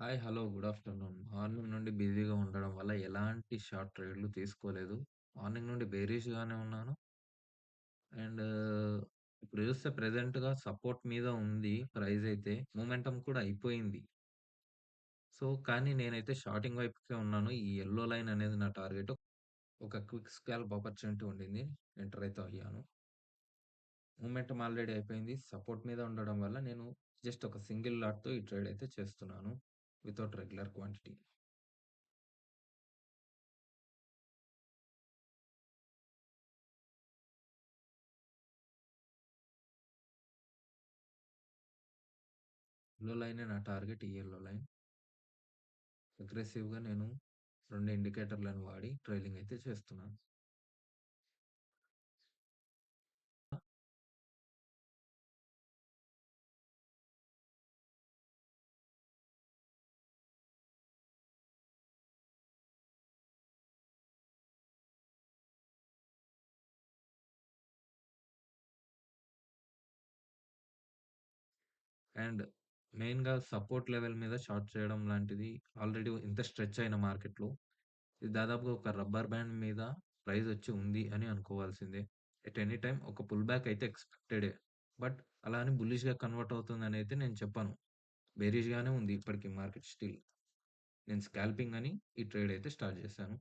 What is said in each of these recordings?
Hi. Hello. Good afternoon. Morning నుండి బిజీగా ఉండడం వల్ల ఎలాంటి షార్ట్ ట్రేడ్‌లు తీసుకోలేదు. మార్నింగ్ నుండి బేరిష్‌గానే ఉన్నాను. అండ్ ఇప్పుడు చూస్తే ప్రెజెంట్‌గా సపోర్ట్ మీద ఉంది ప్రైస్ అయితే. మొమెంటమ్ కూడా అయిపోయింది. సో, కానీ నేనైతే షార్టింగ్ వైపుకే ఉన్నాను. ఈ యెల్లో లైన్ అనేది నా టార్గెట్. ఒక క్విక్ స్కాల్ప్ ఆపర్చునిటీ ఉండింది. ఎంటర్ అయితే అయ్యాను. మొమెంటమ్ ఆల్రెడీ అయిపోయింది. సపోర్ట్ మీద ఉండడం వల్ల నేను జస్ట్ ఒక సింగిల్ లాట్‌తో ఈ ట్రేడ్ అయితే చేస్తున్నాను. Without regular quantity. యెల్లో లైనే నా టార్గెట్. ఈ యెల్లో లైన్. అగ్రెసివ్‌గా నేను 2 ఇండికేటర్‌లను వాడి ట్రైలింగ్ అయితే చేస్తున్నాను. అండ్ మెయిన్‌గా సపోర్ట్ లెవెల్ మీద షార్ట్ చేయడం లాంటిది ఆల్రెడీ ఇంత స్ట్రెచ్ అయిన మార్కెట్‌లో ఇది దాదాపుగా ఒక రబ్బర్ బ్యాండ్ మీద ప్రైస్ వచ్చి ఉంది అని అనుకోవాల్సిందే. ఎట్ ఎనీ టైమ్ ఒక పుల్ బ్యాక్ అయితే ఎక్స్‌పెక్టెడే. బట్ అలా అని బుల్లిష్‌గా కన్వర్ట్ అవుతుందని అయితే నేను చెప్పను. బేరిష్‌గానే ఉంది ఇప్పటికి మార్కెట్ స్టిల్. నేను స్కాల్పింగ్ అని ఈ ట్రేడ్ అయితే స్టార్ట్ చేశాను.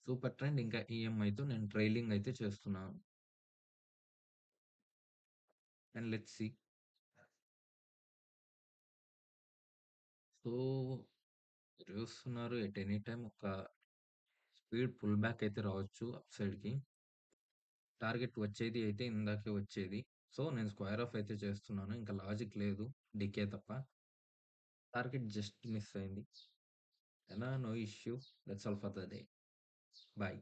సూపర్ ట్రెండ్ ఇంకా ఈఎంఐతో నేను ట్రైలింగ్ అయితే చేస్తున్నాను. And let's see. సో, చూస్తున్నారు ఎట్ ఎనీ టైమ్ ఒక స్పీడ్ పుల్ బ్యాక్ అయితే రావచ్చు అప్ సైడ్‌కి. టార్గెట్ వచ్చేది అయితే ఇందాకే వచ్చేది. సో, నేను స్క్వేర్ ఆఫ్ అయితే చేస్తున్నాను. ఇంకా లాజిక్ లేదు. డీకే తప్ప. టార్గెట్ జస్ట్ మిస్ అయింది. అయినా no issue. That's all for the day. By.